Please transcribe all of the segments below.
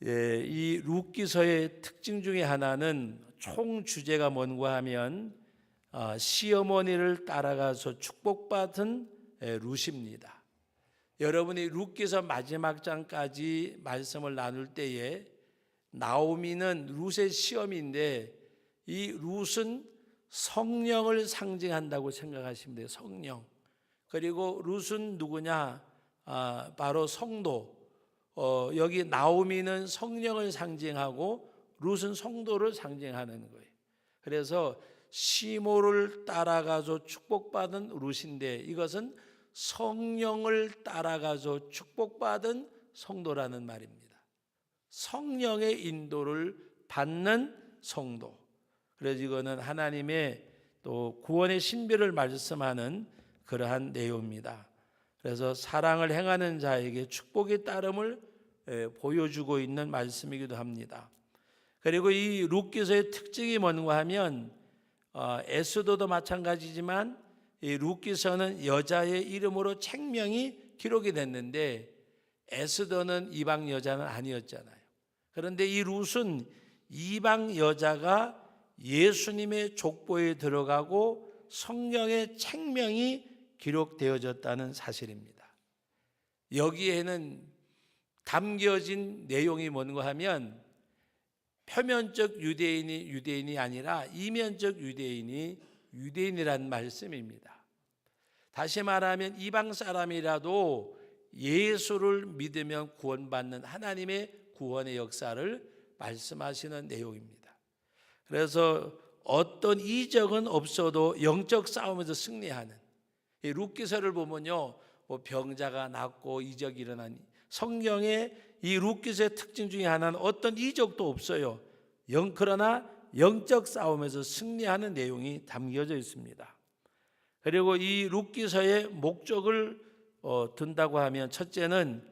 이 룻기서의 특징 중에 하나는 총 주제가 뭔가 하면 시어머니를 따라가서 축복받은 룻입니다. 여러분이 룻기서 마지막 장까지 말씀을 나눌 때에 나오미는 룻의 시어미인데 이 룻은 성령을 상징한다고 생각하시면 돼요. 성령. 그리고 룻은 누구냐? 바로 성도. 여기 나오미는 성령을 상징하고 룻은 성도를 상징하는 거예요. 그래서 시모를 따라가서 축복받은 룻인데 이것은 성령을 따라가서 축복받은 성도라는 말입니다. 성령의 인도를 받는 성도. 그래서 이거는 하나님의 또 구원의 신비를 말씀하는 그러한 내용입니다. 그래서 사랑을 행하는 자에게 축복의 따름을 보여주고 있는 말씀이기도 합니다. 그리고 이 룻기서의 특징이 뭔가 하면 에스더도 마찬가지지만 이 룻기서는 여자의 이름으로 책명이 기록이 됐는데 에스더는 이방 여자는 아니었잖아요. 그런데 이 룻은 이방 여자가 예수님의 족보에 들어가고 성령의 책명이 기록되어졌다는 사실입니다. 여기에는 담겨진 내용이 뭔가 하면 표면적 유대인이 아니라 이면적 유대인이란 말씀입니다. 다시 말하면 이방 사람이라도 예수를 믿으면 구원받는 하나님의 구원의 역사를 말씀하시는 내용입니다. 그래서 어떤 이적은 없어도 영적 싸움에서 승리하는 이 룻기서를 보면요, 병자가 낫고 이적이 일어나니 성경의 이 룻기서의 특징 중에 하나는 어떤 이적도 없어요. 그러나 영적 싸움에서 승리하는 내용이 담겨져 있습니다. 그리고 이 룻기서의 목적을 든다고 하면 첫째는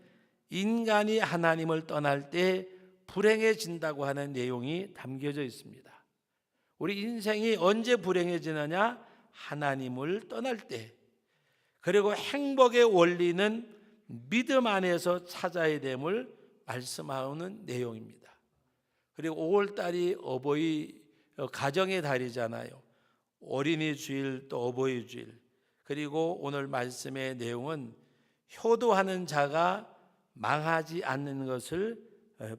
인간이 하나님을 떠날 때 불행해진다고 하는 내용이 담겨져 있습니다. 우리 인생이 언제 불행해지느냐? 하나님을 떠날 때. 그리고 행복의 원리는 믿음 안에서 찾아야 됨을 말씀하는 내용입니다. 그리고 5월달이 어버이 가정의 달이잖아요. 어린이 주일 또 어버이 주일. 그리고 오늘 말씀의 내용은 효도하는 자가 망하지 않는 것을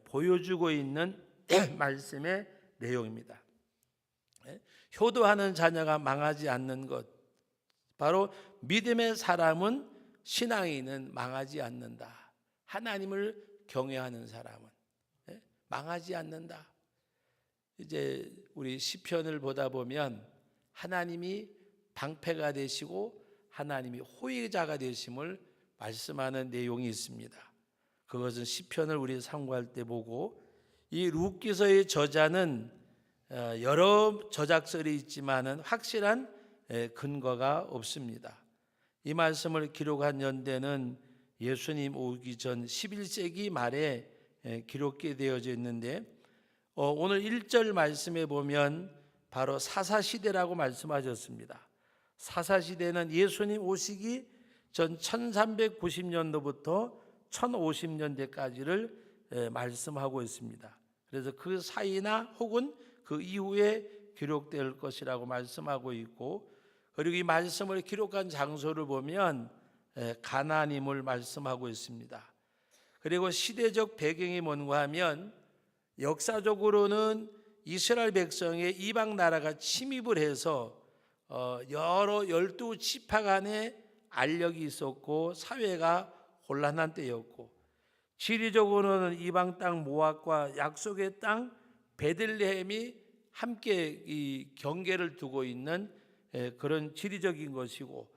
보여주고 있는 말씀의 내용입니다. 효도하는 자녀가 망하지 않는 것, 바로 믿음의 사람은 신앙인은 망하지 않는다. 하나님을 경외하는 사람은 망하지 않는다. 이제 우리 시편을 보다 보면 하나님이 방패가 되시고 하나님이 호위자가 되심을 말씀하는 내용이 있습니다. 그것은 시편을 우리 참고할 때 보고, 이 룻기서의 저자는 여러 저작설이 있지만은 확실한 근거가 없습니다. 이 말씀을 기록한 연대는 예수님 오기 전 11세기 말에 기록되어져 있는데 오늘 1절 말씀에 보면 바로 사사시대라고 말씀하셨습니다. 사사시대는 예수님 오시기 전 1390년도부터 1050년대까지를 말씀하고 있습니다. 그래서 그 사이나 혹은 그 이후에 기록될 것이라고 말씀하고 있고, 그리고 이 말씀을 기록한 장소를 보면 가나안임을 말씀하고 있습니다. 그리고 시대적 배경이 뭔가 하면 역사적으로는 이스라엘 백성의 이방 나라가 침입을 해서 여러 12지파 간의 알력이 있었고 사회가 혼란한 때였고, 지리적으로는 이방 땅 모압과 약속의 땅 베들레헴이 함께 이 경계를 두고 있는 그런 지리적인 것이고,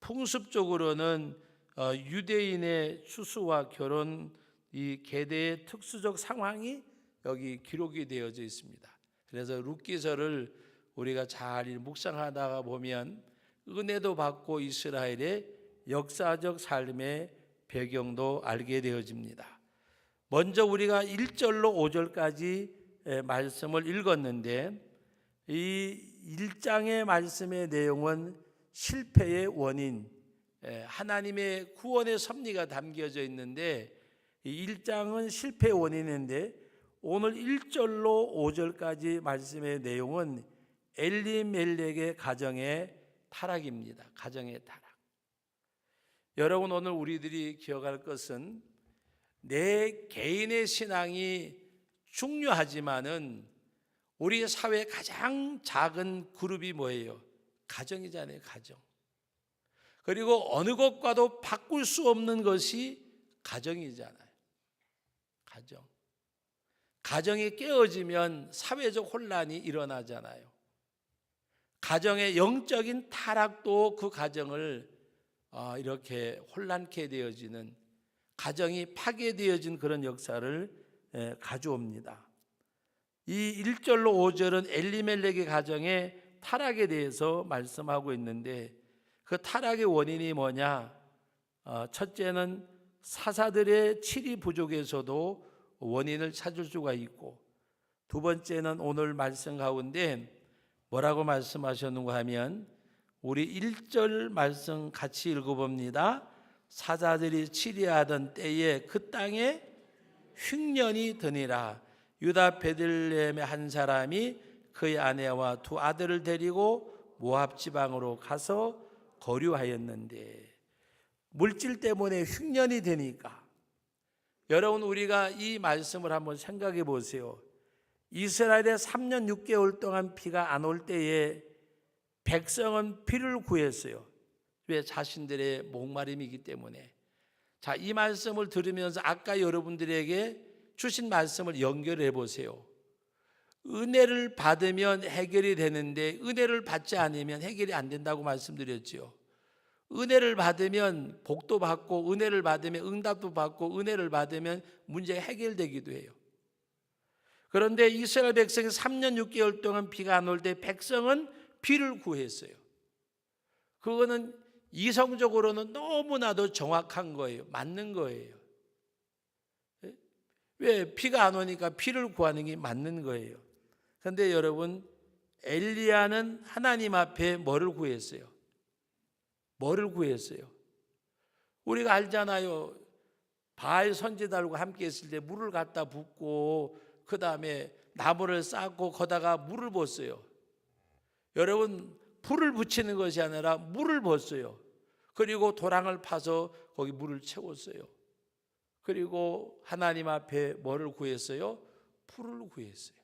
풍습적으로는 유대인의 추수와 결혼 이 계대의 특수적 상황이 여기 기록이 되어져 있습니다. 그래서 룻기서를 우리가 잘 묵상하다가 보면 은혜도 받고 이스라엘의 역사적 삶의 배경도 알게 되어집니다. 먼저 우리가 1절로 5절까지 말씀을 읽었는데 이 1장의 말씀의 내용은 실패의 원인, 하나님의 구원의 섭리가 담겨져 있는데 이 1장은 실패 원인인데 오늘 1절로 5절까지 말씀의 내용은 엘리멜렉의 가정의 타락입니다. 가정의 타락. 여러분, 오늘 우리들이 기억할 것은 내 개인의 신앙이 중요하지만은 우리 사회의 가장 작은 그룹이 뭐예요? 가정이잖아요. 가정. 그리고 어느 것과도 바꿀 수 없는 것이 가정이잖아요. 가정. 가정이 깨어지면 사회적 혼란이 일어나잖아요. 가정의 영적인 타락도 그 가정을 이렇게 혼란케 되어지는, 가정이 파괴되어진 그런 역사를 가져옵니다. 이 1절로 5절은 엘리멜렉의 가정의 타락에 대해서 말씀하고 있는데 그 타락의 원인이 뭐냐? 첫째는 사사들의 칠이 부족에서도 원인을 찾을 수가 있고, 두 번째는 오늘 말씀 가운데 뭐라고 말씀하셨는가 하면 우리 1절 말씀 같이 읽어봅니다. 사자들이 치리하던 때에 그 땅에 흉년이 드니라. 유다 베들레헴의 한 사람이 그의 아내와 두 아들을 데리고 모압 지방으로 가서 거류하였는데, 물질 때문에 흉년이 되니까, 여러분 우리가 이 말씀을 한번 생각해 보세요. 이스라엘에 3년 6개월 동안 비가 안 올 때에 백성은 비를 구했어요. 왜? 자신들의 목마름이기 때문에. 자, 이 말씀을 들으면서 아까 여러분들에게 주신 말씀을 연결해 보세요. 은혜를 받으면 해결이 되는데 은혜를 받지 않으면 해결이 안 된다고 말씀드렸죠. 은혜를 받으면 복도 받고, 은혜를 받으면 응답도 받고, 은혜를 받으면 문제가 해결되기도 해요. 그런데 이스라엘 백성이 3년 6개월 동안 비가 안 올 때 백성은 비를 구했어요. 그거는 이성적으로는 너무나도 정확한 거예요. 맞는 거예요. 왜? 비가 안 오니까 비를 구하는 게 맞는 거예요. 그런데 여러분, 엘리야는 하나님 앞에 뭐를 구했어요? 뭐를 구했어요? 우리가 알잖아요. 바알 선지자들과 함께 있을 때 물을 갖다 붓고 그 다음에 나무를 쌓고 거다가 물을 붓어요. 여러분, 불을 붙이는 것이 아니라 물을 붓어요. 그리고 도랑을 파서 거기 물을 채웠어요. 그리고 하나님 앞에 뭐를 구했어요? 풀을 구했어요.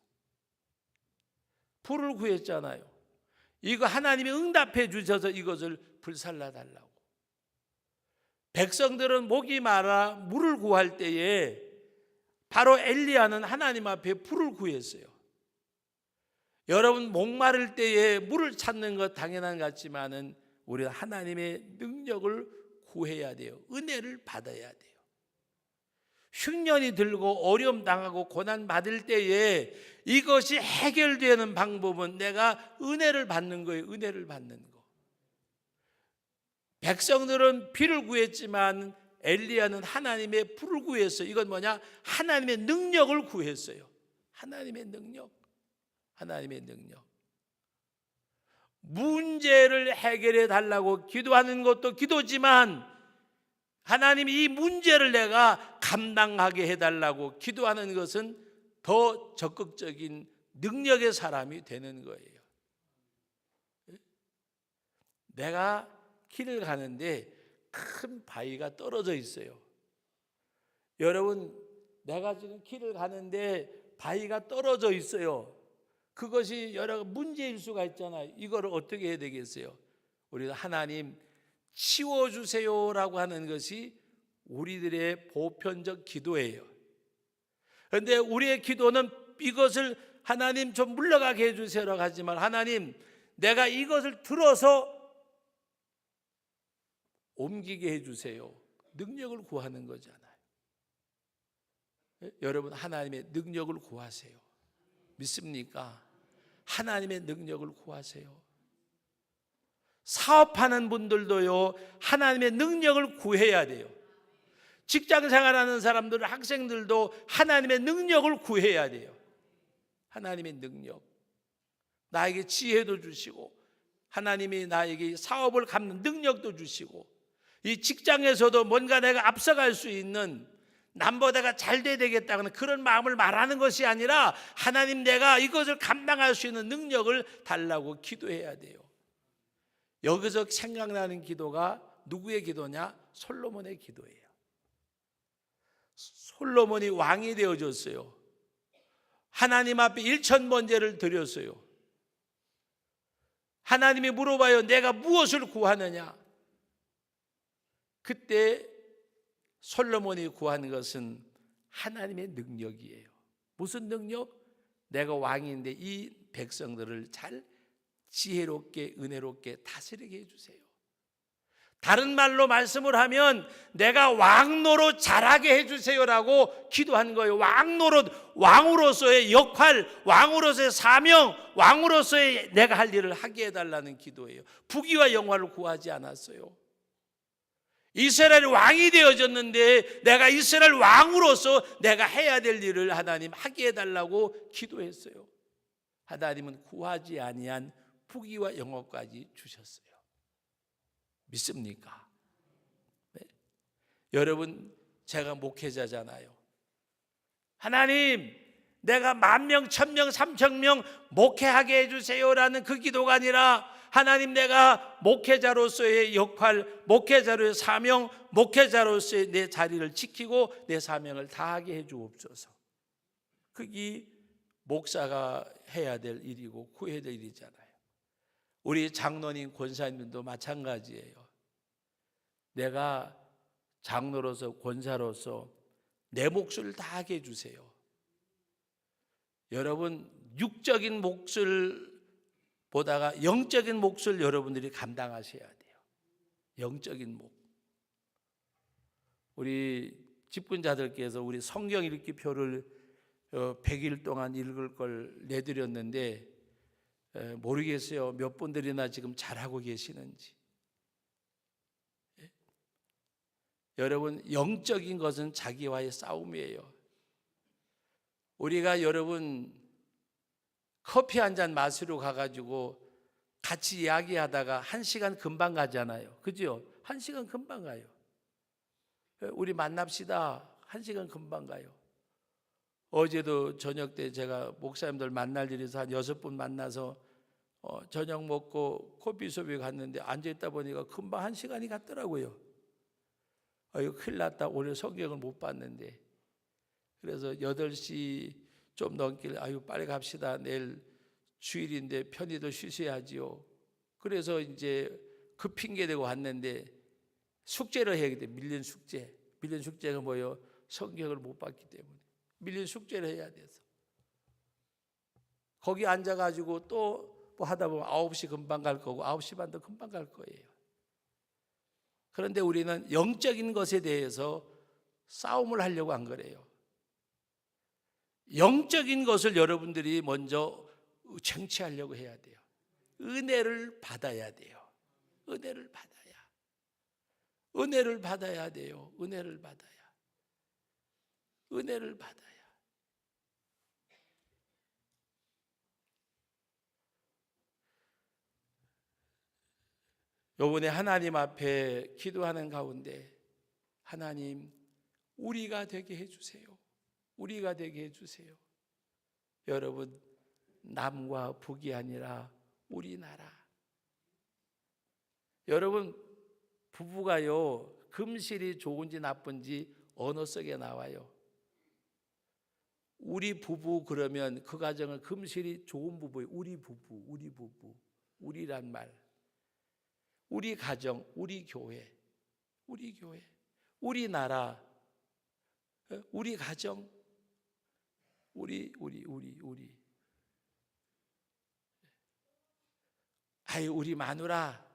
풀을 구했잖아요. 이거 하나님이 응답해 주셔서 이것을 불살라 달라고. 백성들은 목이 마라 물을 구할 때에 바로 엘리야는 하나님 앞에 풀을 구했어요. 여러분, 목마를 때에 물을 찾는 것 당연한 것 같지만은 우리가 하나님의 능력을 구해야 돼요. 은혜를 받아야 돼요. 흉년이 들고 어려움 당하고 고난 받을 때에 이것이 해결되는 방법은 내가 은혜를 받는 거예요. 은혜를 받는 거. 백성들은 비를 구했지만 엘리야는 하나님의 불을 구했어요. 이건 뭐냐? 하나님의 능력을 구했어요. 하나님의 능력. 하나님의 능력. 문제를 해결해 달라고 기도하는 것도 기도지만 하나님이 이 문제를 내가 감당하게 해달라고 기도하는 것은 더 적극적인 능력의 사람이 되는 거예요. 내가 길을 가는데 큰 바위가 떨어져 있어요. 여러분, 내가 지금 길을 가는데 바위가 떨어져 있어요. 그것이 여러 문제일 수가 있잖아요. 이거를 어떻게 해야 되겠어요? 우리가 하나님 치워주세요라고 하는 것이 우리들의 보편적 기도예요. 그런데 우리의 기도는 이것을 하나님 좀 물러가게 해주세요라고 하지만 하나님, 내가 이것을 들어서 옮기게 해주세요. 능력을 구하는 거잖아요. 여러분, 하나님의 능력을 구하세요. 믿습니까? 하나님의 능력을 구하세요. 사업하는 분들도요, 하나님의 능력을 구해야 돼요. 직장 생활하는 사람들, 학생들도 하나님의 능력을 구해야 돼요. 하나님의 능력. 나에게 지혜도 주시고 하나님이 나에게 사업을 갚는 능력도 주시고 이 직장에서도 뭔가 내가 앞서갈 수 있는 남보다가 잘 돼야 되겠다는 그런 마음을 말하는 것이 아니라 하나님 내가 이것을 감당할 수 있는 능력을 달라고 기도해야 돼요. 여기서 생각나는 기도가 누구의 기도냐? 솔로몬의 기도예요. 솔로몬이 왕이 되어졌어요. 하나님 앞에 1000번제를 드렸어요. 하나님이 물어봐요. 내가 무엇을 구하느냐? 그때 솔로몬이 구하는 것은 하나님의 능력이에요. 무슨 능력? 내가 왕인데 이 백성들을 잘 지혜롭게 은혜롭게 다스리게 해주세요. 다른 말로 말씀을 하면 내가 왕노릇 잘하게 해주세요라고 기도한 거예요. 왕노릇, 왕으로서의 역할, 왕으로서의 사명, 왕으로서의 내가 할 일을 하게 해달라는 기도예요. 부귀와 영화를 구하지 않았어요. 이스라엘 왕이 되어졌는데 내가 이스라엘 왕으로서 내가 해야 될 일을 하나님 하게 해달라고 기도했어요. 하나님은 구하지 아니한 부귀와 영화까지 주셨어요. 믿습니까? 네. 여러분, 제가 목회자잖아요. 하나님, 내가 10,000명, 1,000명, 3,000명 목회하게 해주세요라는 그 기도가 아니라 하나님 내가 목회자로서의 역할, 목회자로의 사명, 목회자로서의 내 자리를 지키고 내 사명을 다하게 해주옵소서. 그게 목사가 해야 될 일이고 구해야 될 일이잖아요. 우리 장로님, 권사님도 마찬가지예요. 내가 장로로서 권사로서 내 몫을 다하게 해주세요. 여러분, 육적인 몫을 보다가 영적인 몫을 여러분들이 감당하셔야 돼요. 영적인 몫. 우리 직분자들께서 우리 성경 읽기표를 100일 동안 읽을 걸 내드렸는데 모르겠어요. 몇 분들이나 지금 잘하고 계시는지. 여러분, 영적인 것은 자기와의 싸움이에요. 우리가 여러분 커피 한 잔 마시러 가가지고 같이 이야기하다가 1시간 금방 가잖아요. 그죠? 1시간 금방 가요. 우리 만납시다. 1시간 금방 가요. 어제도 저녁 때 제가 목사님들 만날 일이 있어서 한 6분 만나서 저녁 먹고 커피숍에 갔는데 앉아있다 보니까 금방 1시간이 갔더라고요. 이거 큰일 났다. 오늘 성경을 못 봤는데. 그래서 8시 좀 넘길래 빨리 갑시다. 내일 주일인데 편히도 쉬셔야지요. 그래서 이제 그 핑계 대고 왔는데 숙제를 해야 돼. 밀린 숙제. 밀린 숙제가 뭐예요? 성경을 못 봤기 때문에 밀린 숙제를 해야 돼서 거기 앉아가지고 또 뭐 하다 보면 9시 금방 갈 거고 9시 반도 금방 갈 거예요. 그런데 우리는 영적인 것에 대해서 싸움을 하려고 한 거래요. 영적인 것을 여러분들이 먼저 쟁취하려고 해야 돼요. 은혜를 받아야 돼요. 은혜를 받아야. 은혜를 받아야 돼요. 은혜를 받아야. 은혜를 받아야. 요번에 하나님 앞에 기도하는 가운데 하나님, 우리가 되게 해주세요. 우리가 되게 해주세요. 여러분, 남과 북이 아니라 우리나라. 여러분, 부부가요, 금실이 좋은지 나쁜지 언어 속에 나와요. 우리 부부 그러면 그 가정은 금실이 좋은 부부예요. 우리 부부, 우리 부부, 우리란 말. 우리 가정, 우리 교회, 우리 교회, 우리나라, 우리 가정, 우리. 우리 마누라,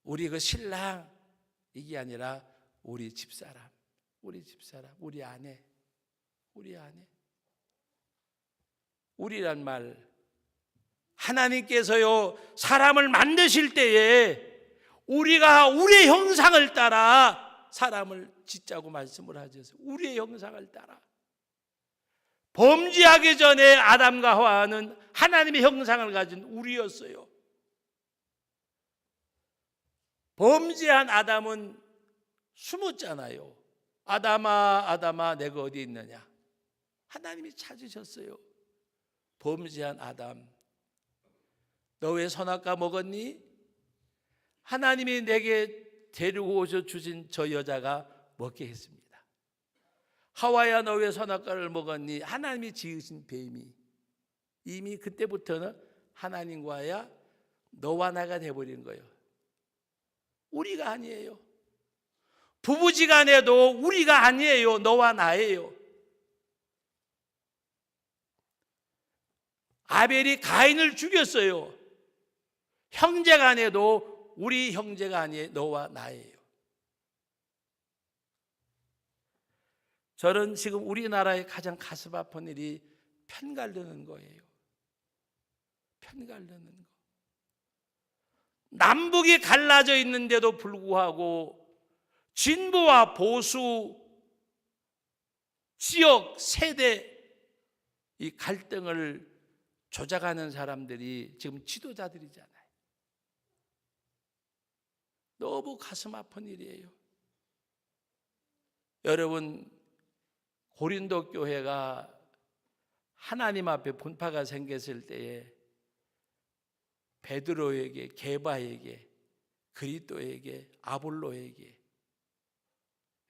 우리 그 신랑, 이게 아니라 우리 집사람, 우리 아내, 우리란 말. 하나님께서요, 사람을 만드실 때에 우리가 우리의 형상을 따라 사람을 짓자고 말씀을 하셨어요. 우리의 형상을 따라. 범죄하기 전에 아담과 하와는 하나님의 형상을 가진 우리였어요. 범죄한 아담은 숨었잖아요. 아담아 아담아 내가 어디 있느냐. 하나님이 찾으셨어요. 범죄한 아담, 너 왜 선악과 먹었니? 하나님이 내게 데리고 오셔 주신 저 여자가 먹게 했습니다. 하와야 너 왜 선악과를 먹었니? 하나님이 지으신 뱀이 이미 그때부터는 하나님과야 너와 나가 돼버린 거예요. 우리가 아니에요. 부부지간에도 우리가 아니에요. 너와 나예요. 아벨이 가인을 죽였어요. 형제간에도 우리 형제가 아니에요. 너와 나예요. 저는 지금 우리나라의 가장 가슴 아픈 일이 편가르는 거예요. 편가르는 거. 남북이 갈라져 있는데도 불구하고 진보와 보수, 지역, 세대 이 갈등을 조작하는 사람들이 지금 지도자들이잖아요. 너무 가슴 아픈 일이에요. 여러분, 고린도 교회가 하나님 앞에 분파가 생겼을 때에 베드로에게, 게바에게, 그리스도에게, 아볼로에게,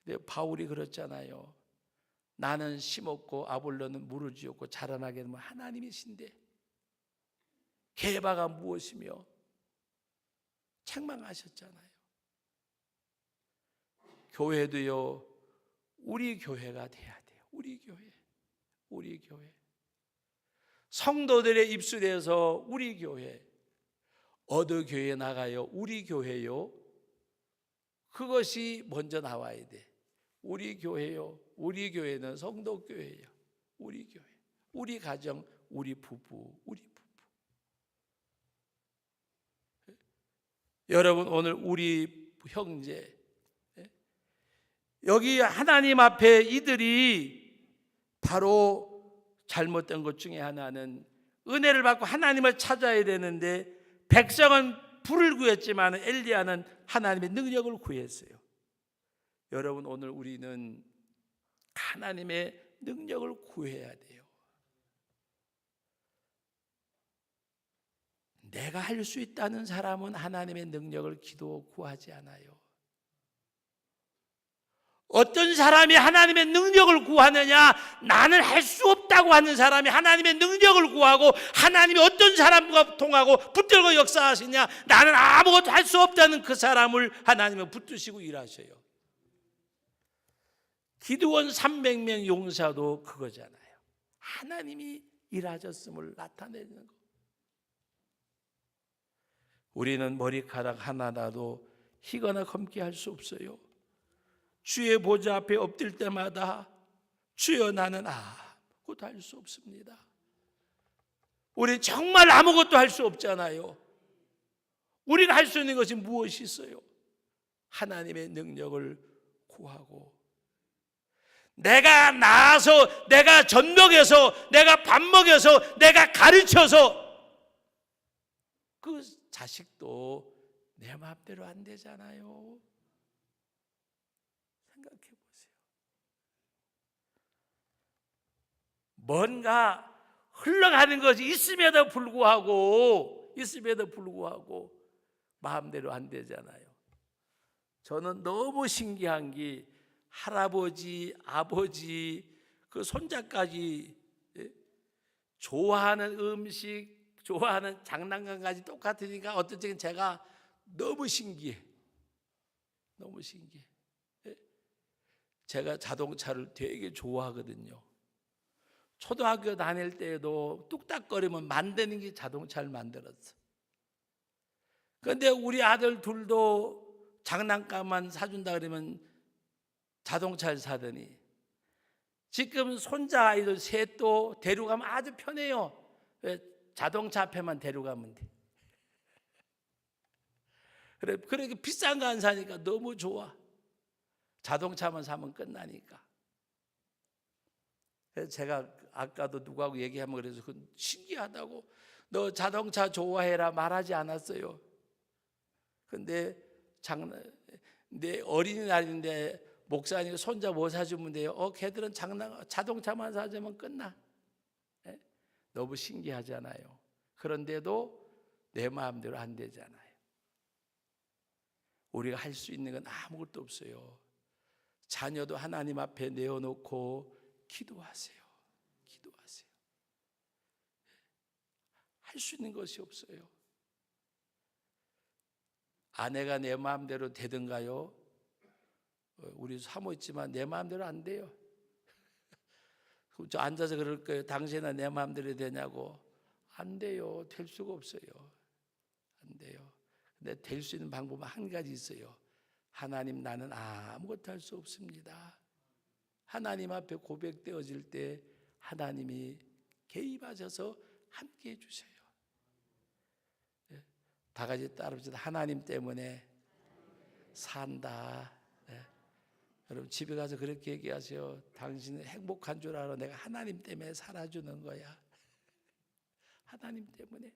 근데 바울이 그렇잖아요. 나는 심었고 아볼로는 물을 지었고 자라나게 되면 하나님이신데 게바가 무엇이며 책망하셨잖아요. 교회도요, 우리 교회가 돼야 돼요. 우리 교회, 우리 교회. 성도들의 입술에서 우리 교회, 어느 교회 나가요? 우리 교회요. 그것이 먼저 나와야 돼. 우리 교회요. 우리 교회는 성도 교회예요. 우리 교회, 우리 가정, 우리 부부, 우리 부부. 여러분, 오늘 우리 형제, 여기 하나님 앞에 이들이 바로 잘못된 것 중에 하나는 은혜를 받고 하나님을 찾아야 되는데 백성은 불을 구했지만 엘리야는 하나님의 능력을 구했어요. 여러분, 오늘 우리는 하나님의 능력을 구해야 돼요. 내가 할 수 있다는 사람은 하나님의 능력을 구하지 않아요. 어떤 사람이 하나님의 능력을 구하느냐? 나는 할 수 없다고 하는 사람이 하나님의 능력을 구하고, 하나님이 어떤 사람과 통하고 붙들고 역사하시냐? 나는 아무것도 할 수 없다는 그 사람을 하나님은 붙드시고 일하셔요. 기드온 300명 용사도 그거잖아요. 하나님이 일하셨음을 나타내는 거. 우리는 머리카락 하나라도 희거나 검게 할 수 없어요. 주의 보좌 앞에 엎드릴 때마다 주여 나는 아무것도 할 수 없습니다. 우리 정말 아무것도 할 수 없잖아요. 우리가 할 수 있는 것이 무엇이 있어요? 하나님의 능력을 구하고, 내가 낳아서, 내가 젖먹여서, 내가 밥 먹여서, 내가 가르쳐서 그 자식도 내 마음대로 안 되잖아요. 생각해 보세요. 뭔가 흘러가는 것이 있음에도 불구하고 마음대로 안 되잖아요. 저는 너무 신기한 게 할아버지, 아버지, 그 손자까지 좋아하는 음식, 좋아하는 장난감까지 똑같으니까 어떤 적은 제가 너무 신기해. 너무 신기해. 제가 자동차를 되게 좋아하거든요. 초등학교 다닐 때에도 뚝딱거리면 만드는 게 자동차를 만들었어. 그런데 우리 아들 둘도 장난감만 사준다 그러면 자동차를 사더니 지금 손자 아이들 셋도 데려가면 아주 편해요. 자동차 앞에만 데려가면 돼. 그래, 그렇게 비싼 거 안 사니까 너무 좋아. 자동차만 사면 끝나니까. 그래서 제가 아까도 누구하고 얘기하면 그래서 신기하다고, 너 자동차 좋아해라 말하지 않았어요. 근데 내 어린이날인데 목사님 손자 뭐 사주면 돼요? 걔들은 자동차만 사주면 끝나. 예? 너무 신기하잖아요. 그런데도 내 마음대로 안 되잖아요. 우리가 할 수 있는 건 아무것도 없어요. 자녀도 하나님 앞에 내어놓고 기도하세요. 기도하세요. 할 수 있는 것이 없어요. 아내가 내 마음대로 되든가요? 우리 사모 있지만 내 마음대로 안 돼요. 저 앉아서 그럴 거예요. 당신은 내 마음대로 되냐고. 안 돼요. 될 수가 없어요. 안 돼요. 근데 될 수 있는 방법은 한 가지 있어요. 하나님, 나는 아무것도 할 수 없습니다. 하나님 앞에 고백되어질 때 하나님이 개입하셔서 함께 해주세요. 다 같이 따라합시다. 하나님 때문에 산다. 여러분 집에 가서 그렇게 얘기하세요. 당신은 행복한 줄 알아. 내가 하나님 때문에 살아주는 거야. 하나님 때문에.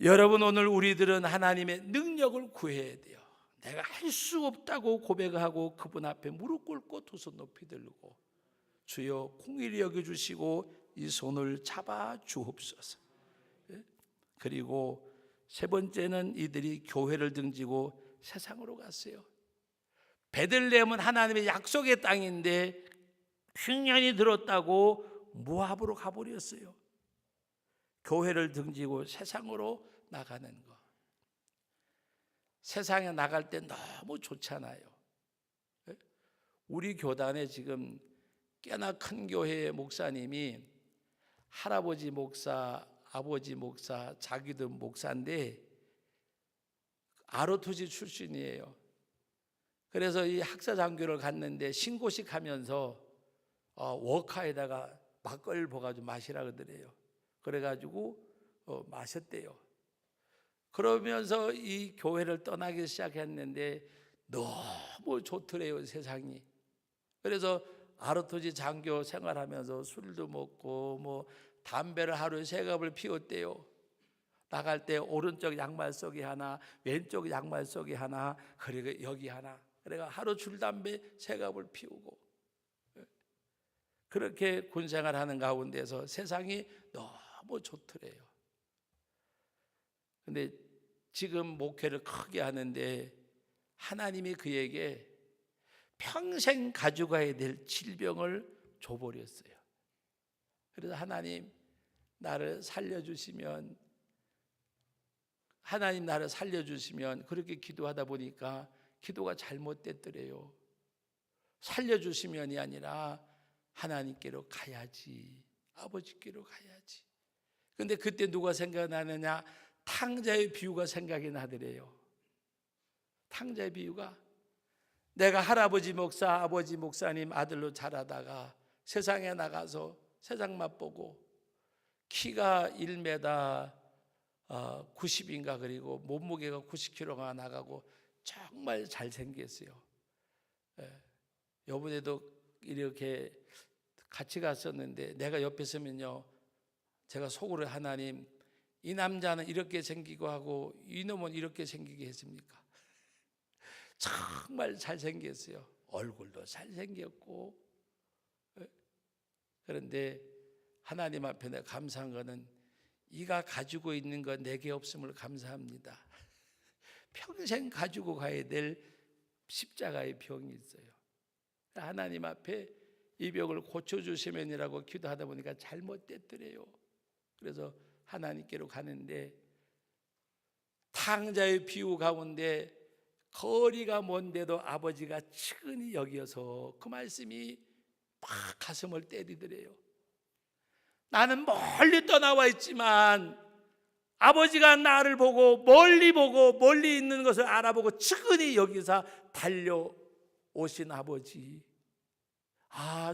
여러분, 오늘 우리들은 하나님의 능력을 구해야 돼요. 내가 할 수 없다고 고백하고 그분 앞에 무릎 꿇고 두 손 높이 들고, 주여 공의를 여겨주시고 이 손을 잡아 주옵소서. 그리고 세 번째는 이들이 교회를 등지고 세상으로 갔어요. 베들레헴은 하나님의 약속의 땅인데 흉년이 들었다고 모압으로 가버렸어요. 교회를 등지고 세상으로 나가는 거. 세상에 나갈 때 너무 좋잖아요. 우리 교단에 지금 꽤나 큰 교회의 목사님이 할아버지 목사, 아버지 목사, 자기도 목사인데 아르토지 출신이에요. 그래서 이 학사장교를 갔는데 신고식 하면서 워카에다가 막걸리를 부어가지고 마시라 그러더래요. 그래가지고 마셨대요. 그러면서 이 교회를 떠나기 시작했는데 너무 좋더래요, 세상이. 그래서 아르토지 장교 생활하면서 술도 먹고 뭐 담배를 하루에 3갑을 피웠대요. 나갈 때 오른쪽 양말 속에 하나, 왼쪽 양말 속에 하나, 그리고 여기 하나. 그래가 하루 줄담배 3갑을 피우고 그렇게 군생활하는 가운데서 세상이 너무 좋더래요. 근데 지금 목회를 크게 하는데 하나님이 그에게 평생 가져가야 될 질병을 줘버렸어요. 그래서 하나님 나를 살려주시면, 하나님 나를 살려주시면, 그렇게 기도하다 보니까 기도가 잘못됐더래요. 살려주시면이 아니라 하나님께로 가야지, 아버지께로 가야지. 근데 그때 누가 생각나느냐? 탕자의 비유가 생각이 나더래요. 탕자의 비유가, 내가 할아버지 목사, 아버지 목사님 아들로 자라다가 세상에 나가서 세상 맛보고 키가 1m 90인가, 그리고 몸무게가 90kg가 나가고 정말 잘생겼어요. 요번에도 이렇게 같이 갔었는데 내가 옆에 서면요, 제가 속으로 하나님, 이 남자는 이렇게 생기고 하고 이놈은 이렇게 생기게 했습니까? 정말 잘생겼어요. 얼굴도 잘생겼고. 그런데 하나님 앞에 내가 감사한 거는 이가 가지고 있는 거 내게 없음을 감사합니다. 평생 가지고 가야 될 십자가의 병이 있어요. 하나님 앞에 이 병을 고쳐주시면이라고 기도하다 보니까 잘못됐더래요. 그래서 하나님께로 가는데 탕자의 비유 가운데 거리가 먼데도 아버지가 측은히 여겨서 그 말씀이 막 가슴을 때리더래요. 나는 멀리 떠나와 있지만 아버지가 나를 보고 멀리 있는 것을 알아보고 측은히 여기서 달려오신 아버지.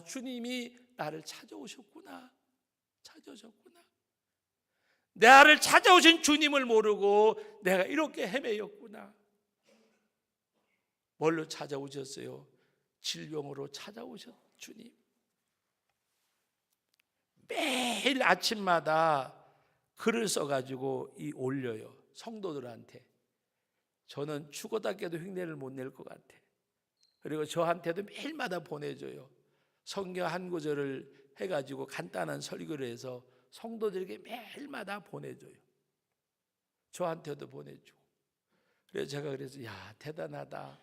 주님이 나를 찾아오셨구나. 나를 찾아오신 주님을 모르고 내가 이렇게 헤매였구나. 뭘로 찾아오셨어요? 질병으로 찾아오셨 주님. 매일 아침마다 글을 써가지고 올려요. 성도들한테. 저는 죽었다 깨도 흉내를 못 낼 것 같아. 그리고 저한테도 매일마다 보내줘요. 성경 한 구절을 해가지고 간단한 설교를 해서 성도들에게 매일마다 보내줘요. 저한테도 보내주고. 그래서 제가 그래서 야, 대단하다.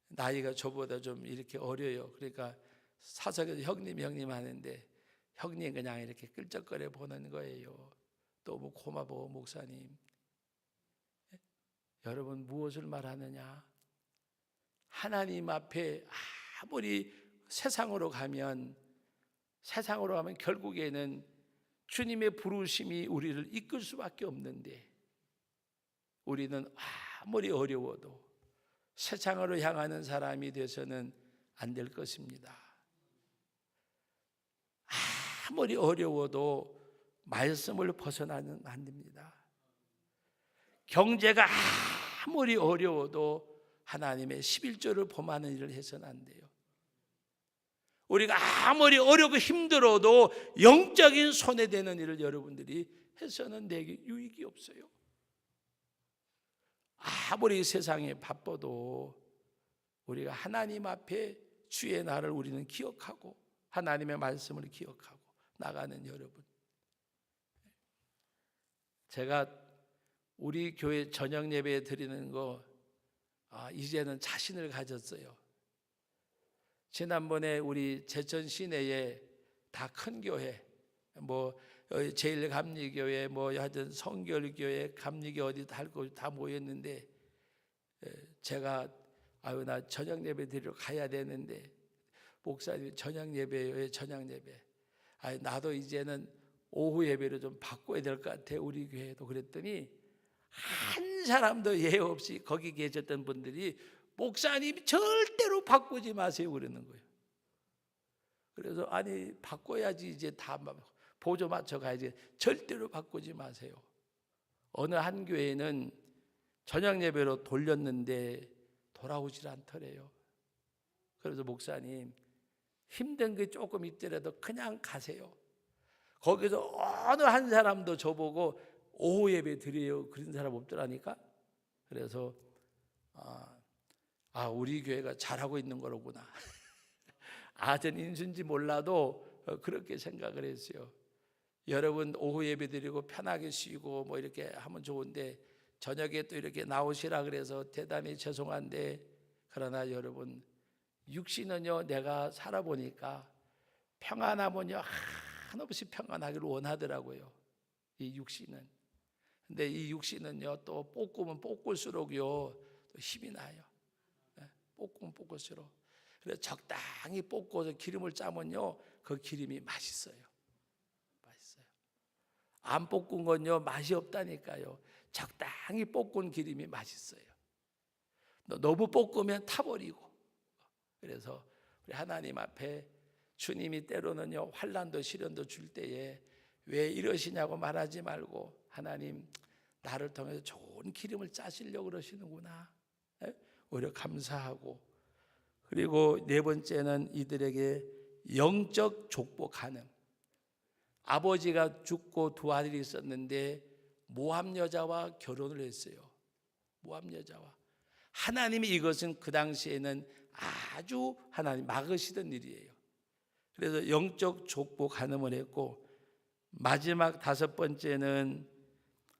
나이가 저보다 좀 이렇게 어려요. 그러니까 사석에서 형님 하는데 형님 그냥 이렇게 끌적거려 보는 거예요. 너무 고마워 목사님. 여러분 무엇을 말하느냐? 하나님 앞에 아무리 세상으로 가면 결국에는 주님의 부르심이 우리를 이끌 수밖에 없는데 우리는 아무리 어려워도 세상으로 향하는 사람이 돼서는 안 될 것입니다. 아무리 어려워도 말씀을 벗어나는 안 됩니다. 경제가 아무리 어려워도 하나님의 11조를 범하는 일을 해서는 안 돼요. 우리가 아무리 어렵고 힘들어도 영적인 손해되는 일을 여러분들이 해서는 내게 유익이 없어요. 아무리 세상에 바빠도 우리가 하나님 앞에 주의 날을 우리는 기억하고 하나님의 말씀을 기억하고 나가는 여러분. 제가 우리 교회 저녁 예배 드리는 거 이제는 자신을 가졌어요. 지난번에 우리 제천 시내에 다 큰 교회 제일감리교회 하여튼 성결교회 감리교 어디 다 모였는데 제가 나 저녁 예배 드리러 가야 되는데 목사님 저녁 예배예요. 왜 저녁 예배? 나도 이제는 오후 예배로 좀 바꿔야 될 것 같아 우리 교회도. 그랬더니 한 사람도 예외 없이 거기 계셨던 분들이 목사님 절대로 바꾸지 마세요 그러는 거예요. 그래서 바꿔야지 이제 다 보조 맞춰 가야지. 절대로 바꾸지 마세요. 어느 한 교회는 저녁 예배로 돌렸는데 돌아오질 않더래요. 그래서 목사님 힘든 게 조금 있더라도 그냥 가세요. 거기서 어느 한 사람도 저보고 오후 예배 드려요 그런 사람 없더라니까. 그래서 우리 교회가 잘하고 있는 거로구나. 전 인수인지 몰라도 그렇게 생각을 했어요. 여러분 오후 예배 드리고 편하게 쉬고 이렇게 하면 좋은데 저녁에 또 이렇게 나오시라 그래서 대단히 죄송한데, 그러나 여러분 육신은요 내가 살아보니까 평안하면요 한없이 평안하기를 원하더라고요 이 육신은. 근데 이 육신은요 또 볶으면 볶을수록요 또 힘이 나요. 볶으면 볶을수록. 그래서 적당히 볶아서 기름을 짜면요 그 기름이 맛있어요. 안 볶은 건요 맛이 없다니까요. 적당히 볶은 기름이 맛있어요. 너무 볶으면 타버리고. 그래서 우리 하나님 앞에 주님이 때로는요 환난도 시련도 줄 때에 왜 이러시냐고 말하지 말고 하나님 나를 통해서 좋은 기름을 짜시려고 그러시는구나. 오히려 감사하고. 그리고 네 번째는 이들에게 영적 족보 가능. 아버지가 죽고 두 아들이 있었는데 모함 여자와 결혼을 했어요. 모함 여자와. 하나님이 이것은 그 당시에는 아주 하나님 막으시던 일이에요. 그래서 영적 족보 간음을 했고, 마지막 다섯 번째는,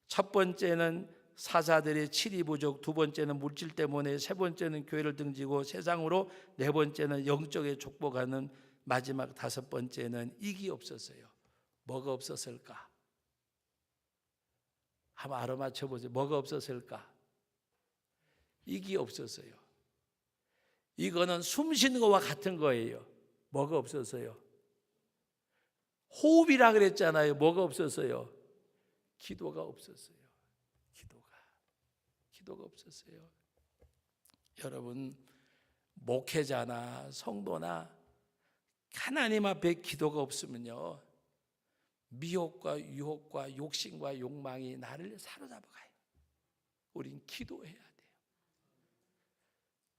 첫 번째는 사사들의 칠이 부족, 두 번째는 물질 때문에, 세 번째는 교회를 등지고 세상으로, 네 번째는 영적의 족보 가는, 마지막 다섯 번째는 이기 없었어요. 뭐가 없었을까? 한번 알아맞혀 보세요. 뭐가 없었을까? 이기 없었어요. 이거는 숨 쉬는 것과 같은 거예요. 뭐가 없었어요? 호흡이라 그랬잖아요. 뭐가 없었어요? 기도가 없었어요. 기도가 없었어요. 여러분, 목회자나 성도나 하나님 앞에 기도가 없으면요 미혹과 유혹과 욕심과 욕망이 나를 사로잡아가요. 우린 기도해야 돼요.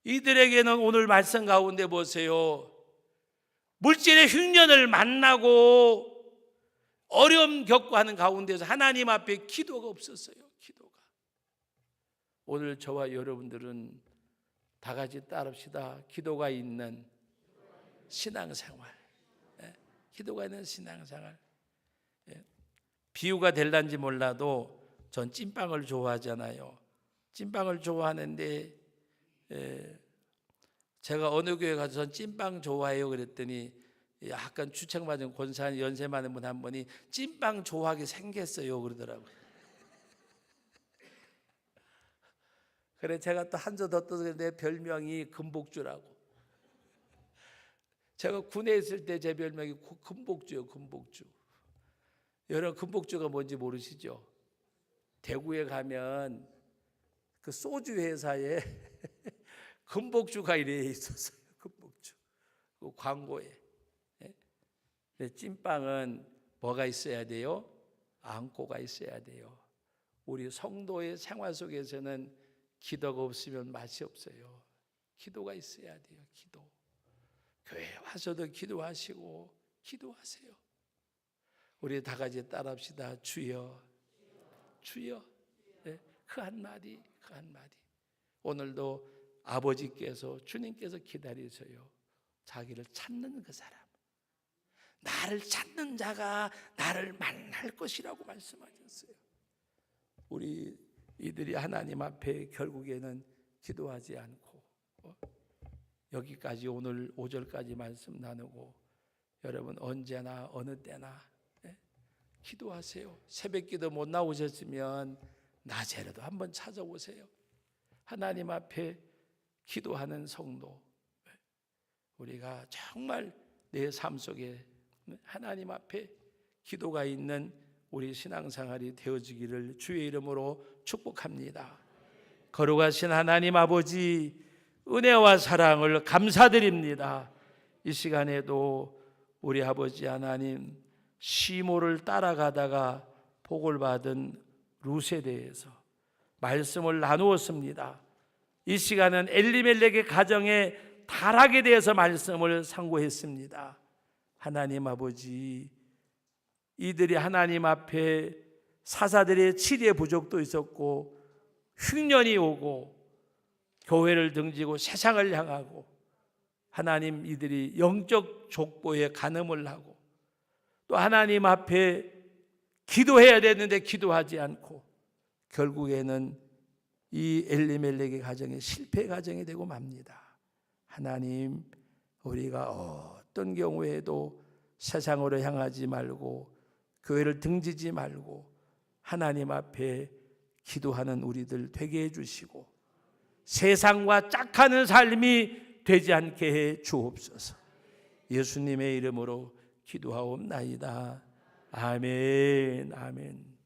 이들에게는 오늘 말씀 가운데 보세요. 물질의 흉년을 만나고 어려움 겪고 하는 가운데서 하나님 앞에 기도가 없었어요. 기도가. 오늘 저와 여러분들은 다 같이 따릅시다. 기도가 있는 신앙생활. 기도가 있는 신앙생활. 비유가 될란지 몰라도 전 찐빵을 좋아하잖아요. 찐빵을 좋아하는데 제가 어느 교회 가서 전 찐빵 좋아해요 그랬더니 약간 주책맞은 권사한 연세 많은 분 한 분이 찐빵 좋아하게 생겼어요 그러더라고요. 그래 제가 또 한 조 더 떠서 내 별명이 금복주라고. 제가 군에 있을 때 제 별명이 금복주예요. 금복주. 여러분 금복주가 뭔지 모르시죠? 대구에 가면 그 소주 회사에 금복주가 이래 있었어요. 금복주. 그 광고에. 찐빵은 뭐가 있어야 돼요? 안고가 있어야 돼요. 우리 성도의 생활 속에서는 기도가 없으면 맛이 없어요. 기도가 있어야 돼요. 기도. 교회 와서도 기도하시고 기도하세요. 우리 다 같이 따라합시다. 주여, 주여. 그 한마디, 그 한마디. 오늘도 아버지께서 주님께서 기다리세요. 자기를 찾는 그 사람. 나를 찾는 자가 나를 만날 것이라고 말씀하셨어요. 우리 이들이 하나님 앞에 결국에는 기도하지 않고 여기까지 오늘 5절까지 말씀 나누고 여러분 언제나 어느 때나 기도하세요. 새벽기도 못 나오셨으면 낮에라도 한번 찾아오세요. 하나님 앞에 기도하는 성도, 우리가 정말 내 삶 속에 하나님 앞에 기도가 있는 우리 신앙생활이 되어지기를 주의 이름으로 축복합니다. 거룩하신 하나님 아버지, 은혜와 사랑을 감사드립니다. 이 시간에도 우리 아버지 하나님 시모를 따라가다가 복을 받은 룻에 대해서 말씀을 나누었습니다. 이 시간은 엘리멜렉의 가정에 타락에 대해서 말씀을 상고했습니다. 하나님 아버지, 이들이 하나님 앞에 사사들의 치리의 부족도 있었고 흉년이 오고 교회를 등지고 세상을 향하고 하나님 이들이 영적 족보에 간음을 하고 또 하나님 앞에 기도해야 되는데 기도하지 않고 결국에는 이 엘리멜렉의 가정이 실패 가정이 되고 맙니다. 하나님, 우리가 어떤 경우에도 세상으로 향하지 말고 교회를 등지지 말고 하나님 앞에 기도하는 우리들 되게 해주시고 세상과 짝하는 삶이 되지 않게 해 주옵소서. 예수님의 이름으로 기도하옵나이다. 아멘, 아멘.